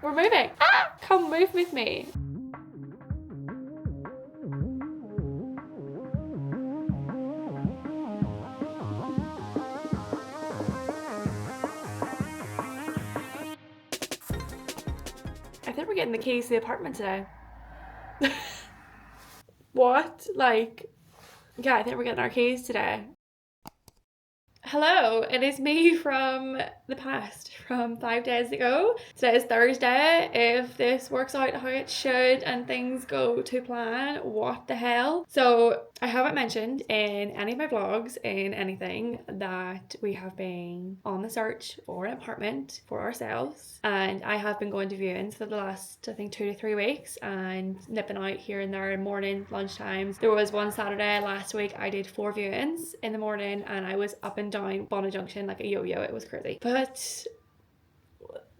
We're moving. Ah, come move with me. I think we're getting the keys to the apartment today. What? Like, yeah, I think we're getting our keys today. Hello, it is me from the past, from 5 days ago. Today is Thursday. If this works out how it should and things go to plan, what the hell? So I haven't mentioned in any of my vlogs, in anything, that we have been on the search for an apartment for ourselves, and I have been going to viewings for the last, I think, 2 to 3 weeks and nipping out here and there in morning, lunchtimes. There was one Saturday last week I did 4 viewings in the morning and I was up and down Bonnet Junction like a yo-yo. It was crazy. But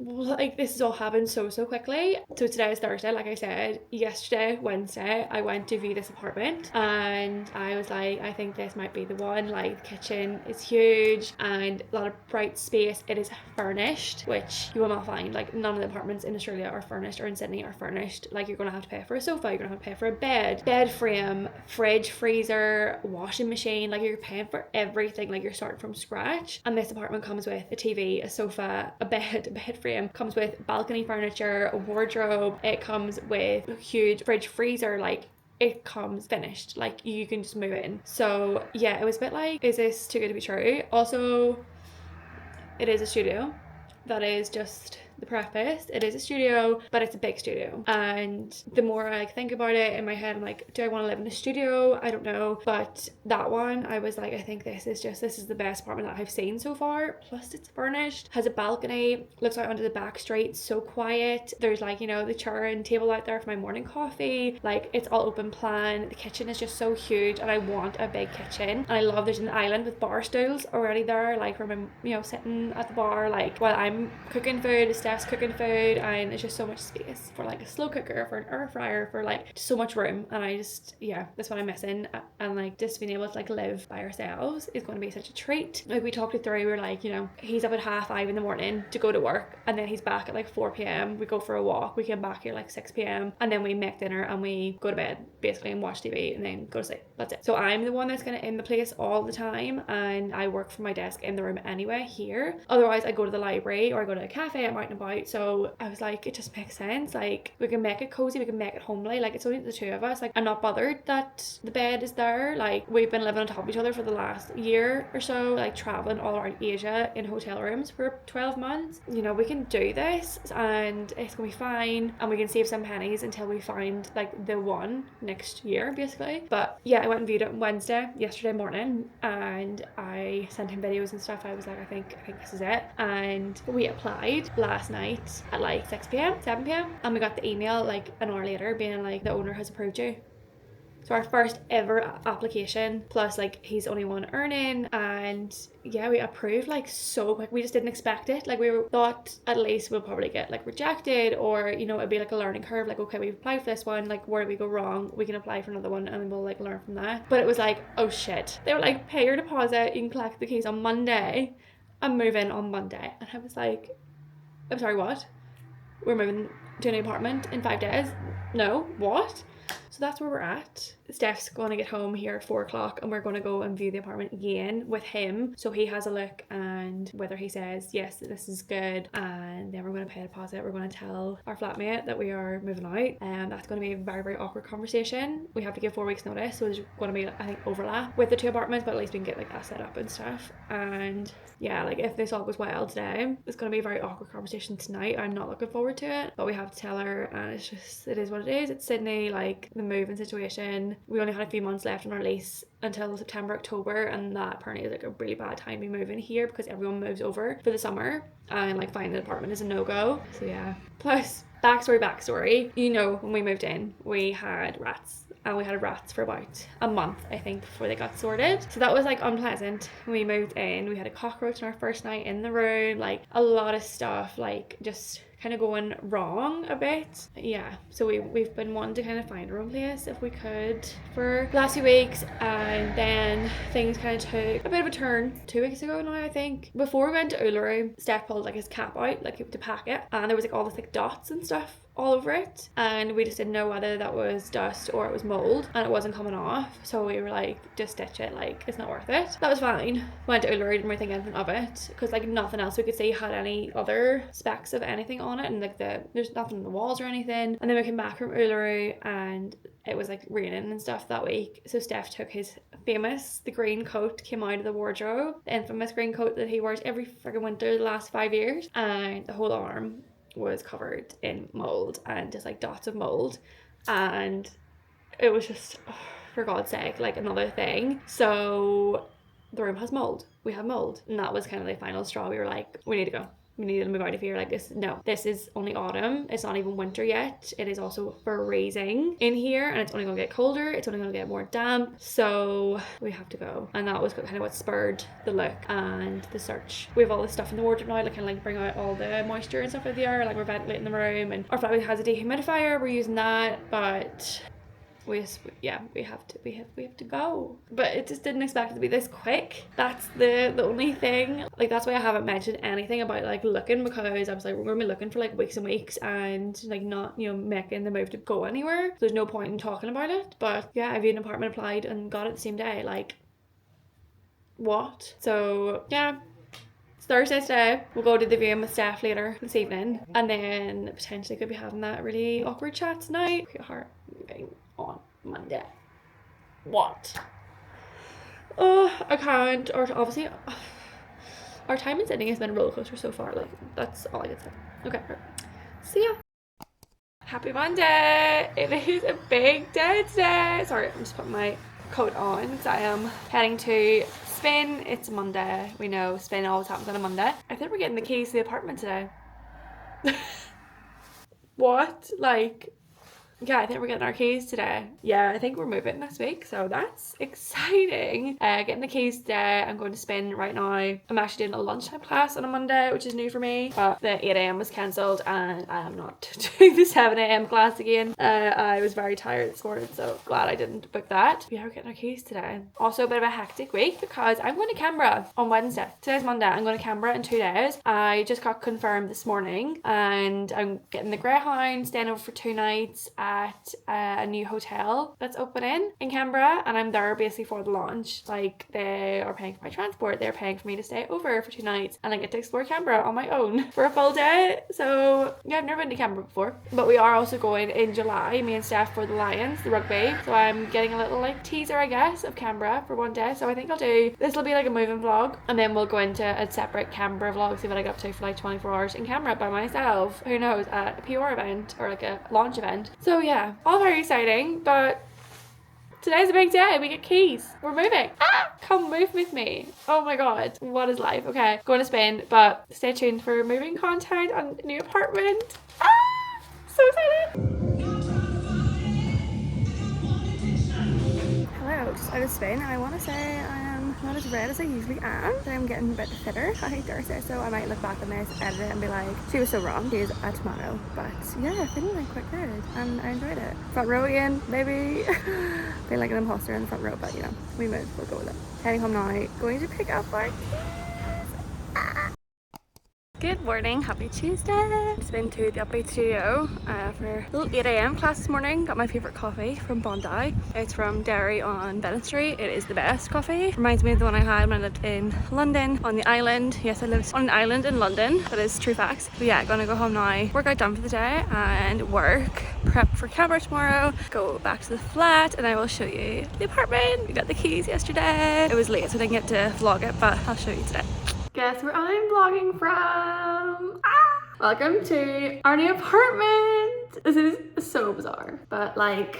like, this has all happened so quickly. So today is Thursday, like I said. Yesterday, Wednesday, I went to view this apartment and I was like, I think this might be the one. Like, the kitchen is huge and a lot of bright space. It is furnished, which you will not find. Like, none of the apartments in Australia are furnished, or in Sydney are furnished. Like, you're gonna have to pay for a sofa, you're gonna have to pay for a bed frame, fridge, freezer, washing machine. Like, you're paying for everything. Like, you're starting from scratch. And this apartment comes with a TV, a sofa, a bed frame, comes with balcony furniture, a wardrobe. It comes with a huge fridge, freezer. Like, it comes finished. Like, you can just move in. So yeah, it was a bit like, is this too good to be true? Also, it is a studio. That is just the preface. It is a studio, but it's a big studio. And the more I think about it in my head, I'm like, do I want to live in a studio? I don't know. But that one, I was like, I think this is the best apartment that I've seen so far. Plus, it's furnished, has a balcony, looks out onto the back street, so quiet. There's, like, you know, the chair and table out there for my morning coffee. Like, it's all open plan. The kitchen is just so huge and I want a big kitchen. And I love there's an island with bar stools already there, like, for my, you know, sitting at the bar, like, while I'm cooking food, Steph's cooking food, and it's just so much space for like a slow cooker, for an air fryer, for like so much room. And I just, yeah, that's what I'm missing. And like, just being able to like live by ourselves is going to be such a treat. Like, we talked it through, we were like, you know, he's up at 5:30 in the morning to go to work, and then he's back at like 4 p.m. We go for a walk, we come back here like 6 p.m. and then we make dinner and we go to bed basically and watch TV and then go to sleep. That's it. So I'm the one that's kind of in the place all the time, and I work from my desk in the room anyway here. Otherwise, I go to the library or I go to a cafe, I'm out and about. So I was like, it just makes sense. Like, we can make it cozy, we can make it homely. Like, it's only the two of us. Like, I'm not bothered that the bed is there. Like, we've been living on top of each other for the last year or so, like traveling all around Asia in hotel rooms for 12 months. You know, we can do this and it's gonna be fine, and we can save some pennies until we find like the one next year basically. But yeah, I went and viewed it on Wednesday, yesterday morning, and I sent him videos and stuff. I was like, I think this is it. And we applied last night at like 6 p.m, 7 p.m, and we got the email like an hour later being like, the owner has approved you. So our first ever application, plus like he's only one earning, and yeah, we approved like so quick. We just didn't expect it. Like, we thought at least we'll probably get like rejected, or you know, it'd be like a learning curve. Like, okay, we've applied for this one, like where did we go wrong? We can apply for another one and then we'll like learn from that. But it was like, oh shit. They were like, pay your deposit, you can collect the keys on Monday and move in on Monday. And I was like, I'm sorry, what? We're moving to an apartment in 5 days? No, what? So that's where we're at. Steph's going to get home here at 4 o'clock and we're going to go and view the apartment again with him, so he has a look, and whether he says yes, this is good, and then we're going to pay a deposit. We're going to tell our flatmate that we are moving out, and that's going to be a very awkward conversation. We have to give 4 weeks notice, so there's going to be, I think, overlap with the two apartments, but at least we can get like that set up and stuff. And yeah, like, if this all goes well today, it's going to be a very awkward conversation tonight. I'm not looking forward to it, but we have to tell her, and it's just, it is what it is. It's Sydney, like the moving situation. We only had a few months left on our lease until September, October, and that apparently is like a really bad time to be moving here because everyone moves over for the summer, and like finding an apartment is a no-go. So yeah. Plus, backstory, you know, when we moved in, we had rats. And we had rats for about a month, I think, before they got sorted. So that was like unpleasant. When we moved in, we had a cockroach on our first night in the room, like a lot of stuff, like just kind of going wrong a bit. Yeah, so we've been wanting to kind of find our own place if we could for the last few weeks, and then things kind of took a bit of a turn 2 weeks ago now, I think. Before we went to Uluru, Steph pulled like his cap out like to pack it, and there was like all this like dots and stuff all over it, and we just didn't know whether that was dust or it was mold, and it wasn't coming off, so we were like, just stitch it, like it's not worth it. That was fine. Went to Uluru, didn't really think anything of it because like nothing else we could see had any other specks of anything on it, and like there's nothing on the walls or anything. And then we came back from Uluru and it was like raining and stuff that week, so Steph took his famous, the green coat came out of the wardrobe, the infamous green coat that he wears every freaking winter the last 5 years, and the whole arm was covered in mold and just like dots of mold, and it was just, oh, for God's sake, like another thing. So the room has mold, we have mold, and that was kind of the final straw. We were like, we need to go, we need to move out of here. Like this is only autumn, it's not even winter yet, it is also freezing in here, and it's only gonna get colder, it's only gonna get more damp, so we have to go. And that was kind of what spurred the look and the search. We have all this stuff in the wardrobe now, like kind of like bring out all the moisture and stuff out of the air, like we're ventilating the room, and our flat has a dehumidifier, we're using that, but we have to go. But it just didn't expect it to be this quick. That's the only thing. Like that's why I haven't mentioned anything about like looking, because I was like, we're gonna be looking for like weeks and weeks and like not, you know, making the move to go anywhere. There's no point in talking about it. But yeah, I viewed an apartment, applied and got it the same day. Like what? So yeah, it's Thursday today. We'll go to the viewing with Steph later this evening, and then potentially could be having that really awkward chat tonight. Heart moving on Monday. What? Oh, I can't. Or obviously, our time in Sydney has been a roller coaster so far. Like that's all I can say. Okay, right. See ya. Happy Monday. It is a big day today. Sorry, I'm just putting my coat on because I am heading to spin. It's Monday. We know spin always happens on a Monday. I think we're getting the keys to the apartment today. What? Like, yeah, I think we're getting our keys today. Yeah, I think we're moving this week, so that's exciting. Getting the keys today. I'm going to spin right now. I'm actually doing a lunchtime class on a Monday, which is new for me, but the 8 a.m. was cancelled and I am not doing the 7 a.m. class again. I was very tired this morning, so glad I didn't book that. Yeah, we're getting our keys today. Also a bit of a hectic week because I'm going to Canberra on Wednesday. Today's Monday. I'm going to Canberra in 2 days. I just got confirmed this morning, and I'm getting the Greyhound, staying over for 2 nights at a new hotel that's opening in Canberra, and I'm there basically for the launch. Like they are paying for my transport, they're paying for me to stay over for 2 nights, and I get to explore Canberra on my own for a full day. So yeah, I've never been to Canberra before, but we are also going in July, me and Steph, for the Lions, the rugby. So I'm getting a little like teaser, I guess, of Canberra for 1 day. So I think I'll do, this will be like a moving vlog, and then we'll go into a separate Canberra vlog, see what I get up to for like 24 hours in Canberra by myself. Who knows, at a PR event or like a launch event. So yeah, all very exciting, but today's a big day. We get keys. We're moving. Come move with me. Oh my god, what is life? Okay, going to Spain, but stay tuned for moving content on a new apartment. So excited. Hello, just out of Spain, and I want to say I am not as red as I usually am, but I'm getting a bit fitter, I dare say. So I might look back on this, edit it, and be like, she was so wrong, she is a tomato. But yeah, feeling like quite good, and I enjoyed it. Front row again, maybe. Feel like an imposter in the front row, but you know, we moved, we'll go with it. Heading home now, going to pick up our keys. Good morning, happy Tuesday. Just been to the Upbeat studio for a little 8 a.m. class this morning. Got my favourite coffee from Bondi. It's from Dairy on Bennett Street. It is the best coffee. Reminds me of the one I had when I lived in London on the island. Yes, I lived on an island in London. That is true facts. But yeah, gonna go home now, workout done for the day, and work, prep for Canberra tomorrow, go back to the flat, and I will show you the apartment. We got the keys yesterday. It was late, so I didn't get to vlog it, but I'll show you today. Guess where I'm vlogging from? Welcome to our new apartment. This is so bizarre, but like,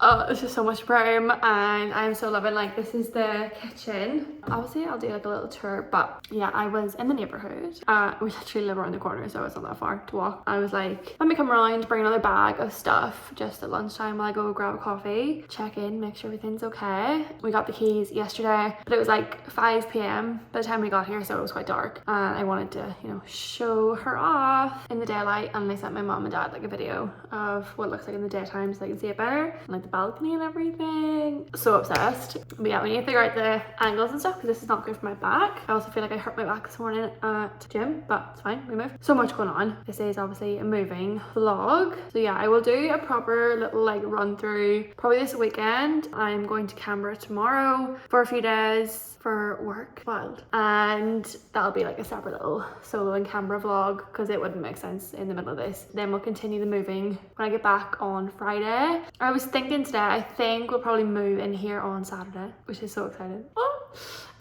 Oh, there's just so much room and I'm so loving, like, this is the kitchen. Obviously I'll do like a little tour, but yeah, I was in the neighborhood. We literally live around the corner, so it's not that far to walk. I was like, let me come around, bring another bag of stuff just at lunchtime while I go grab a coffee, check in, make sure everything's okay. We got the keys yesterday, but it was like 5 p.m. by the time we got here, so it was quite dark. And I wanted to, you know, show her off in the daylight, and I sent my mom and dad like a video of what it looks like in the daytime so they can see it better, and like the balcony and everything. So obsessed. But yeah, we need to figure out the angles and stuff because this is not good for my back. I also feel like I hurt my back this morning at gym, but it's fine, we move. So much going on. This is obviously a moving vlog. So yeah, I will do a proper little like run through probably this weekend. I'm going to Canberra tomorrow for a few days for work. Wild. And that'll be like a separate little solo in Canberra vlog because it wouldn't make sense in the middle of this. Then we'll continue the moving when I get back on Friday. I was thinking today, I think we'll probably move in here on Saturday, which is so exciting. Oh!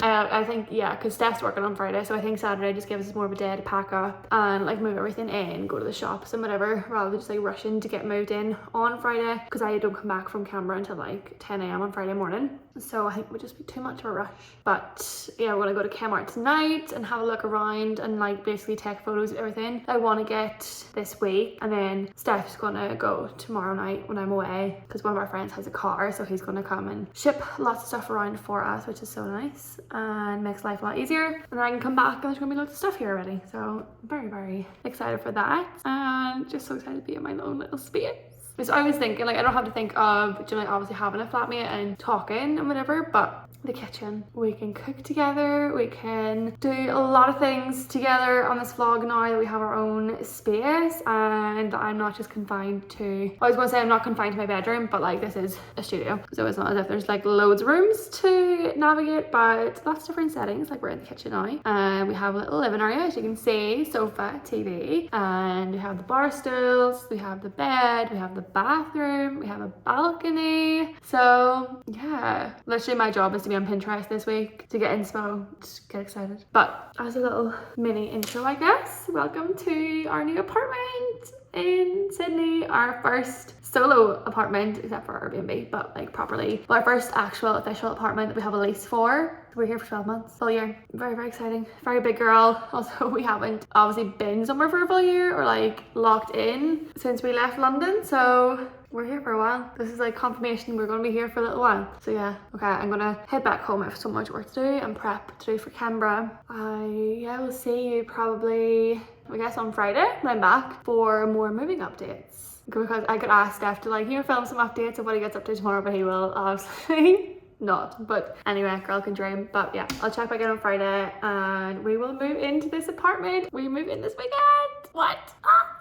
I think, yeah, because Steph's working on Friday, so I think Saturday just gives us more of a day to pack up and like move everything in, go to the shops and whatever, rather than just like rushing to get moved in on Friday, because I don't come back from Canberra until like 10 a.m. on Friday morning. So I think it would just be too much of a rush. But yeah, we're gonna go to Kmart tonight and have a look around and like basically take photos of everything I want to get this week. And then Steph's gonna go tomorrow night when I'm away, because one of our friends has a car, so he's gonna come and ship lots of stuff around for us, which is so nice and makes life a lot easier. And then I can come back and there's gonna be loads of stuff here already. So I'm very, very excited for that, and just so excited to be in my own little space. So I was thinking, like, I don't have to think of, you know, like obviously having a flatmate and talking and whatever, but the kitchen, we can cook together, we can do a lot of things together on this vlog now that we have our own space, and I'm not just confined to, I was going to say I'm not confined to my bedroom, but like this is a studio, so it's not as if there's like loads of rooms to navigate, but lots of different settings. Like we're in the kitchen now, and we have a little living area, as you can see, sofa, TV, and we have the bar stools, we have the bed, we have the bathroom, we have a balcony. So yeah, literally my job is to be on Pinterest this week to get inspo. Just get excited. But as a little mini intro, I guess, welcome to our new apartment in Sydney, our first solo apartment, except for Airbnb, but like properly, well, our first actual official apartment that we have a lease for. We're here for 12 months, full year. Very, very exciting. Very big girl. Also, we haven't obviously been somewhere for a full year or like locked in since we left London, so we're here for a while. This is like confirmation we're going to be here for a little while. So yeah, okay, I'm gonna head back home. I have so much work to do and prep to do for Canberra. I will see you probably, I guess, on Friday when I'm back for more moving updates, because I could ask Steph to like, you know, film some updates of what he gets up to tomorrow, but he will obviously not. But anyway, girl can dream. But yeah, I'll check back in on Friday and we will move into this apartment. We move in this weekend. What? Ah!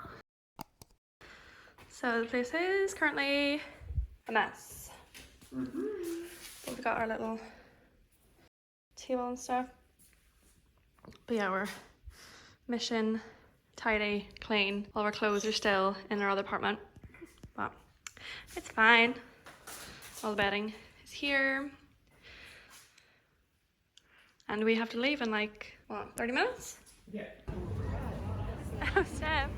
So the place is currently a mess. But we've got our little table and stuff. But yeah, we're mission tidy, clean. All of our clothes are still in our other apartment, but it's fine. All the bedding is here. And we have to leave in like, what, 30 minutes? Yeah. Oh, Steph.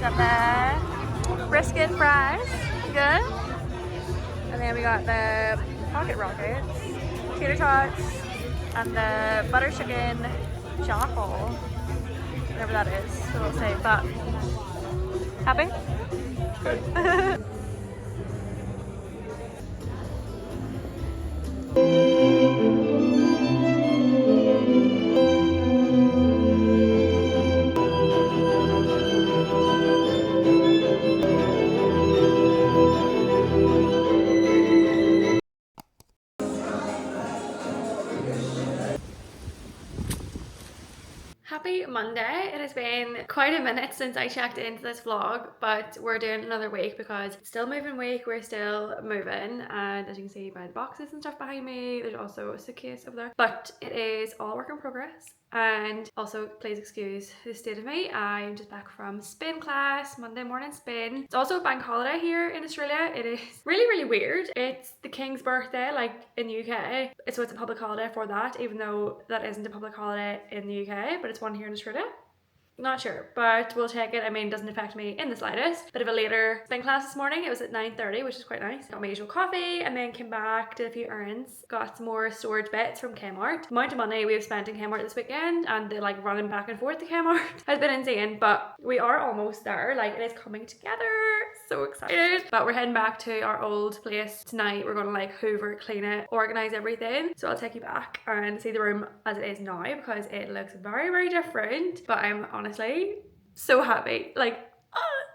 Got the brisket fries, good. And then we got the pocket rockets, tater tots, and the butter chicken jackal, whatever that is, so we'll say. But happy? Good. Happy Monday. It has been quite a minute since I checked into this vlog, but we're doing another week because it's still moving week, we're still moving, and as you can see by the boxes and stuff behind me, there's also a suitcase over there, but it is all work in progress. And also, please excuse the state of me. I'm just back from spin class, Monday morning spin. It's also a bank holiday here in Australia. It is really, really weird. It's the King's birthday, like in the UK. So it's a public holiday for that, even though that isn't a public holiday in the UK, but it's one here in Australia. Not sure, but we'll check it. I mean, it doesn't affect me in the slightest. Bit of a later spin class this morning. It was at 9:30, which is quite nice. Got my usual coffee and then came back, did a few errands, got some more storage bits from Kmart. The amount of money we've spent in Kmart this weekend and the like running back and forth to Kmart has been insane, but we are almost there. Like, it is coming together. So excited. But we're heading back to our old place tonight. We're gonna like hoover, clean it, organize everything. So I'll take you back and see the room as it is now because it looks very, very different. But I'm honestly so happy, like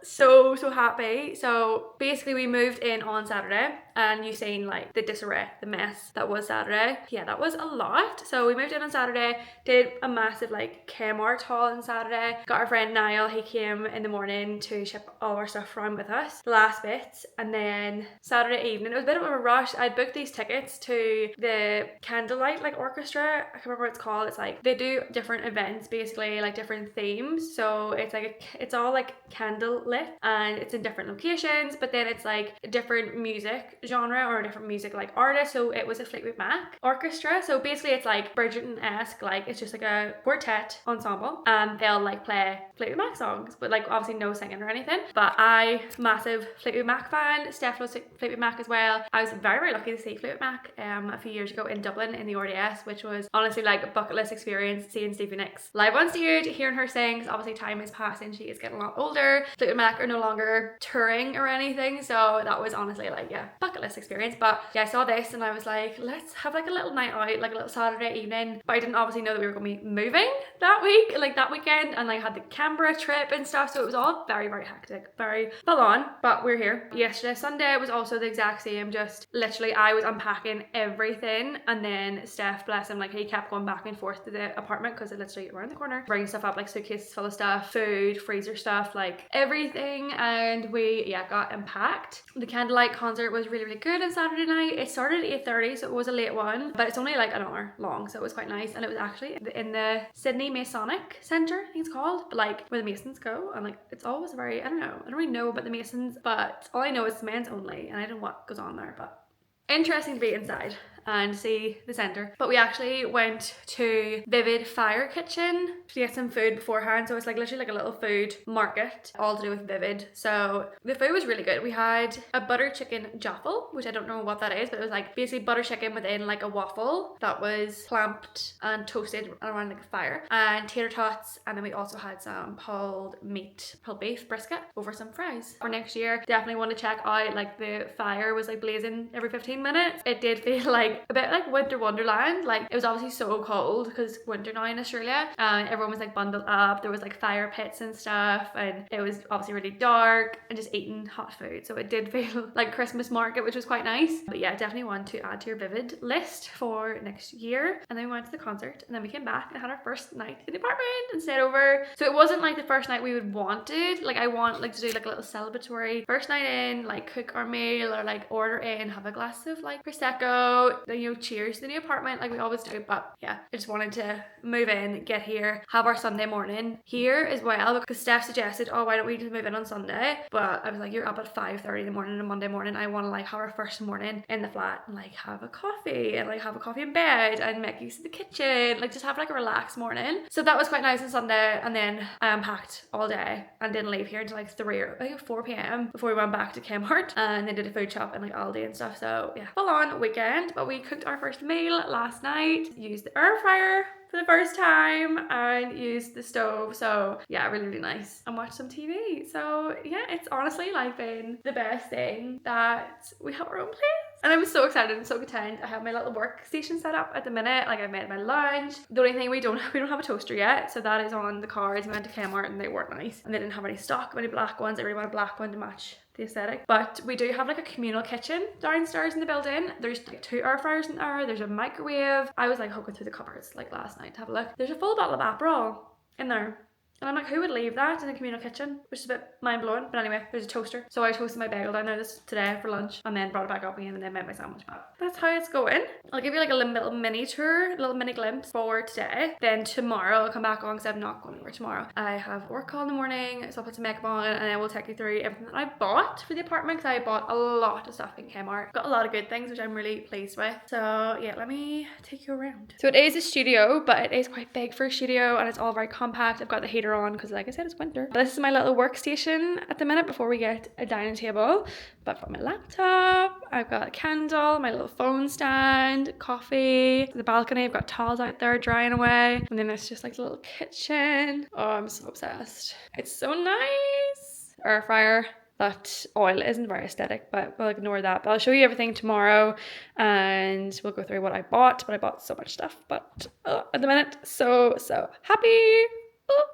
so happy. So basically we moved in on Saturday and you've seen like the disarray, the mess that was Saturday. Yeah, that was a lot. So we moved in on Saturday, did a massive like Kmart haul on Saturday, got our friend Niall, he came in the morning to ship all our stuff around with us, the last bits. And then Saturday evening, it was a bit of a rush. I'd booked these tickets to the candlelight like orchestra, I can't remember what it's called. It's like they do different events, basically like different themes. So it's like it's all like candle lit and it's in different locations, but then it's like a different music genre or a different music like artist. So it was a Fleetwood Mac orchestra. So basically it's like Bridgerton-esque, like it's just like a quartet ensemble and they'll like play Fleetwood Mac songs, but like obviously no singing or anything. But I, massive Fleetwood Mac fan, Steph loves Fleetwood Mac as well. I was very, very lucky to see Fleetwood Mac a few years ago in Dublin in the RDS, which was honestly like a bucket list experience, seeing Stevie Nicks live on stage, hearing her sing. Obviously time is passing, she is getting a lot older. Fleetwood Mac are no longer touring or anything, so that was honestly like, yeah, bucket list experience. But yeah, I saw this and I was like, let's have like a little night out, like a little Saturday evening. But I didn't obviously know that we were going to be moving that week, like that weekend, and like had the Canberra trip and stuff, so it was all very, very hectic, very full on. But we're here. Yesterday, Sunday, was also the exact same. Just literally I was unpacking everything and then Steph, bless him, like he kept going back and forth to the apartment because it's literally around the corner, bringing stuff up, like suitcases full of stuff, food, freezer stuff, like everything. And we got unpacked. The candlelight concert was really, really good on Saturday night. It started at 8:30, so it was a late one, but it's only like an hour long, so it was quite nice. And it was actually in the Sydney Masonic Centre, I think it's called, but like where the Masons go. And like it's always very, I don't really know about the Masons, but all I know is men's only, and I don't know what goes on there, but interesting to be inside and see the centre. But we actually went to Vivid Fire Kitchen to get some food beforehand. So it's like literally like a little food market, all to do with Vivid. So the food was really good. We had a butter chicken jaffle, which I don't know what that is, but it was like basically butter chicken within like a waffle that was clamped and toasted around like a fire, and tater tots. And then we also had some pulled beef brisket over some fries. For next year, definitely want to check out, like the fire was like blazing every 15 minutes. It did feel like a bit like winter wonderland. Like it was obviously so cold because winter now in Australia, and everyone was like bundled up. There was like fire pits and stuff, and it was obviously really dark and just eating hot food. So it did feel like Christmas market, which was quite nice. But yeah, definitely want to add to your Vivid list for next year. And then we went to the concert, and then we came back and had our first night in the apartment and stayed over. So it wasn't like the first night we would wanted. Like I want like to do like a little celebratory first night in, like cook our meal or like order in, have a glass of like prosecco, then you know, cheers to the new apartment like we always do. But yeah, I just wanted to move in, get here, have our Sunday morning here as well, because Steph suggested, oh, why don't we just move in on Sunday? But I was like, you're up at 5:30 in the morning on Monday morning. I want to like have our first morning in the flat and like have a coffee and like have a coffee in bed and make use of the kitchen, like just have like a relaxed morning. So that was quite nice on Sunday. And then I unpacked all day and didn't leave here until like 3 or I think 4 p.m. before we went back to Kmart and then did a food shop and like Aldi and stuff. So yeah, full on weekend. But we cooked our first meal last night, used the air fryer for the first time and used the stove. So yeah, really, really nice, and watched some TV. So yeah, it's honestly like been the best thing that we have our own place. And I'm so excited and so content. I have my little workstation set up at the minute. Like I've made my lunch. The only thing we don't have a toaster yet, so that is on the cards. We went to Kmart and they weren't nice, and they didn't have any stock of any black ones. I really want a black one to match the aesthetic. But we do have like a communal kitchen downstairs in the building. There's like 2 air fryers in there. There's a microwave. I was like hooking through the cupboards like last night to have a look. There's a full bottle of Aperol in there. And I'm like, who would leave that in a communal kitchen? Which is a bit mind-blowing. But anyway, there's a toaster. So I toasted my bagel down there today for lunch and then brought it back up again and then made my sandwich back. That's how it's going. I'll give you like a little mini tour, a little mini glimpse for today. Then tomorrow I'll come back on because I'm not going anywhere tomorrow. I have work call in the morning, so I'll put some makeup on and I will take you through everything that I bought for the apartment because I bought a lot of stuff in Kmart. Got a lot of good things which I'm really pleased with. So yeah, let me take you around. So it is a studio, but it is quite big for a studio and it's all very compact. I've got the heater on because like I said, it's winter. But this is my little workstation at the minute before we get a dining table. But for my laptop, I've got a candle, my little phone stand, coffee, the balcony, I've got towels out there drying away. And then there's just like a little kitchen. Oh, I'm so obsessed. It's so nice. Air fryer. That oil isn't very aesthetic, but we'll ignore that. But I'll show you everything tomorrow and we'll go through what I bought. But I bought so much stuff, but at the minute, so happy.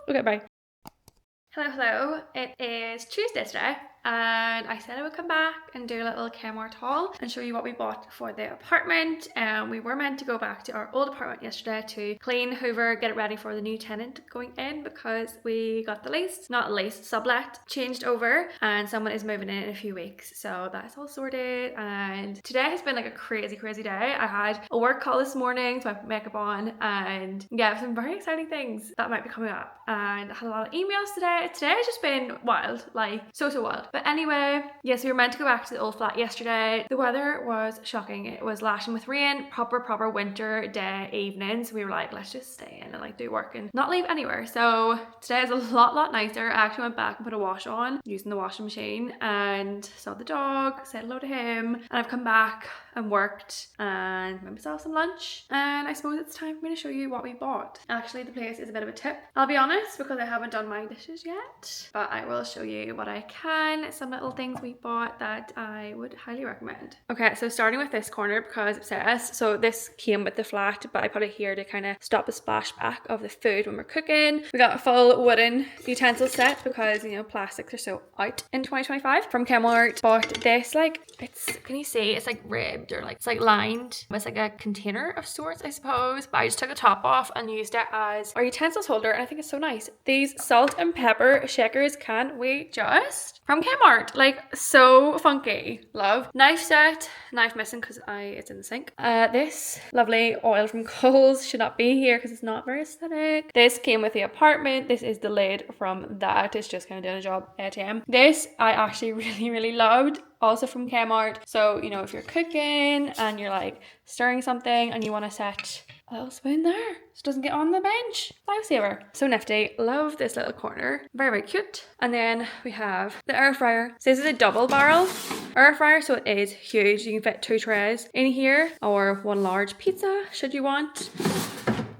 Okay, bye. Hello. It is Tuesday today. And I said I would come back and do a little Kmart haul and show you what we bought for the apartment. We were meant to go back to our old apartment yesterday to clean, hoover, get it ready for the new tenant going in because we got the lease, not lease, sublet, changed over and someone is moving in a few weeks. So that's all sorted and today has been like a crazy day. I had a work call this morning so I put makeup on and yeah, some very exciting things that might be coming up and I had a lot of emails today. Today has just been wild, like so wild. But anyway, yes, we were meant to go back to the old flat yesterday. The weather was shocking. It was lashing with rain, proper winter day evening. So we were like, let's just stay in and like do work and not leave anywhere. So today is a lot nicer. I actually went back and put a wash on using the washing machine and saw the dog, said hello to him. And I've come back and worked and made myself some lunch. And I suppose it's time for me to show you what we bought. Actually, the place is a bit of a tip. I'll be honest because I haven't done my dishes yet, but I will show you what I can. Some little things we bought that I would highly recommend. Okay, so starting with this corner because it says, so this came with the flat, but I put it here to kind of stop the splashback of the food when we're cooking. We got a full wooden utensil set because, you know, plastics are so out in 2025 from Kmart. Bought this, like, it's, can you see, it's like ribbed or like, it's like lined. It's like a container of sorts, I suppose, but I just took the top off and used it as our utensils holder and I think it's so nice. These salt and pepper shakers, can't we just? From Kmart, like so funky. Love. Knife set, knife missing because it's in the sink. This lovely oil from Coles should not be here because it's not very aesthetic. This came with the apartment. This is the lid from that. It's just kind of doing a job ATM. This I actually really loved. Also from Kmart. So, you know, if you're cooking and you're like stirring something and you want to set a little spoon there so it doesn't get on the bench. Lifesaver. So nifty. Love this little corner. Very cute. And then we have the air fryer. So this is a double barrel air fryer, so it is huge. You can fit 2 trays in here or 1 large pizza should you want.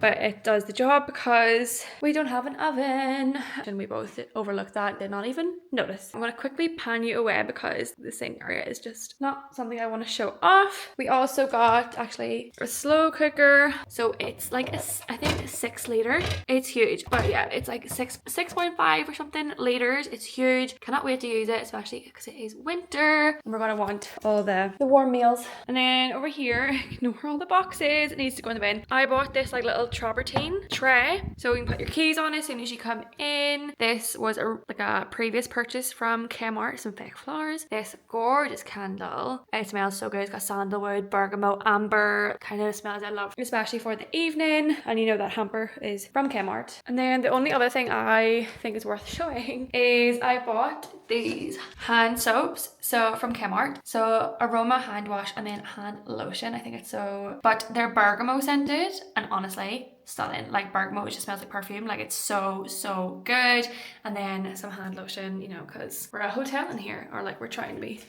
But it does the job because we don't have an oven. And we both overlooked that, did not even notice. I'm going to quickly pan you away because the sink area is just not something I want to show off. We also got actually a slow cooker. So it's like, I think a 6 litre. It's huge. But yeah, it's like 6.5 or something liters. It's huge. Cannot wait to use it, especially because it is winter. And we're going to want all the warm meals. And then over here, ignore all the boxes. It needs to go in the bin. I bought this like little travertine tray so you can put your keys on as soon as you come in. This was like a previous purchase from Kmart, some fake flowers. This gorgeous candle, it smells so good. It's got sandalwood, bergamot, amber, kind of smells I love, especially for the evening. And you know that hamper is from Kmart. And then the only other thing I think is worth showing is I bought these hand soaps, so from Kmart. So aroma hand wash and then hand lotion. I think it's so, but they're bergamot scented and honestly stunning. Like bergamot just smells like perfume. Like it's so good. And then some hand lotion, you know, because we're a hotel in here, or like we're trying to be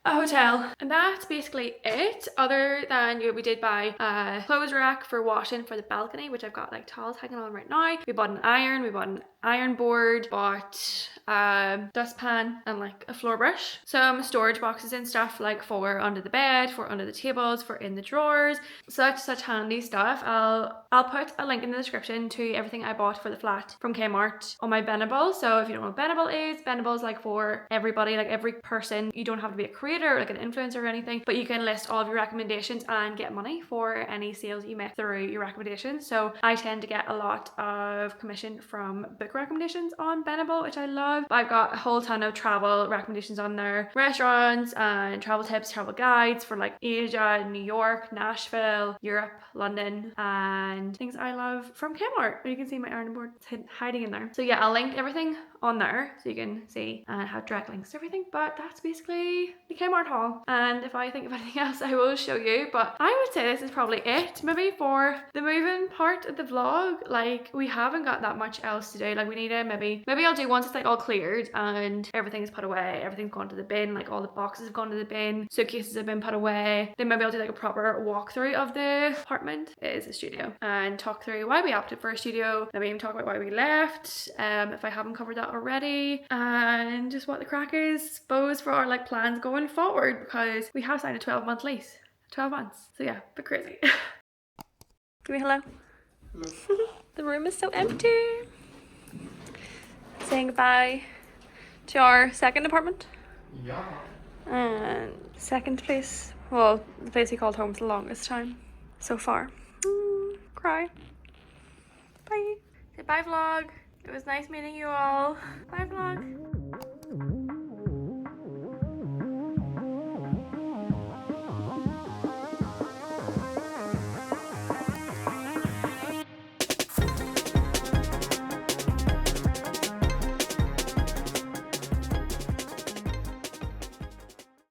a hotel. And that's basically it, other than we did buy a clothes rack for washing for the balcony, which I've got like towels hanging on right now. We bought an iron, we bought an iron board, bought a dustpan and like a floor brush, some storage boxes and stuff like for under the bed, for under the tables, for in the drawers. Such handy stuff. I'll put a link in the description to everything I bought for the flat from Kmart on my Benable. So if you don't know what Benable is like for everybody, like every person. You don't have to be a creator creator or like an influencer or anything, but you can list all of your recommendations and get money for any sales you make through your recommendations. So I tend to get a lot of commission from book recommendations on Benable, which I love. I've got a whole ton of travel recommendations on there, restaurants and travel tips, travel guides for like Asia, New York, Nashville, Europe, London, and things I love from Kmart. You can see my ironing board hiding in there. So yeah, I'll link everything on there so you can see and have direct links to everything. But that's basically the Kmart haul, and if I think of anything else I will show you, but I would say this is probably it maybe for the moving part of the vlog. Like, we haven't got that much else to do. Like, we need to maybe I'll do once it's like all cleared and everything is put away, everything's gone to the bin, like all the boxes have gone to the bin, suitcases have been put away, then maybe I'll do like a proper walkthrough of the apartment. It is a studio, and talk through why we opted for a studio, maybe even talk about why we left, if I haven't covered that already, and just what the crack is, suppose, for our like plans going forward, because we have signed a 12-month lease. 12 months. So yeah, a bit crazy. Give me hello. Hello. The room is so empty. Saying goodbye to our second apartment. Yeah. And second place, well, the place we called home for the longest time so far. Cry. Bye. Say bye vlog. It was nice meeting you all. Bye vlog.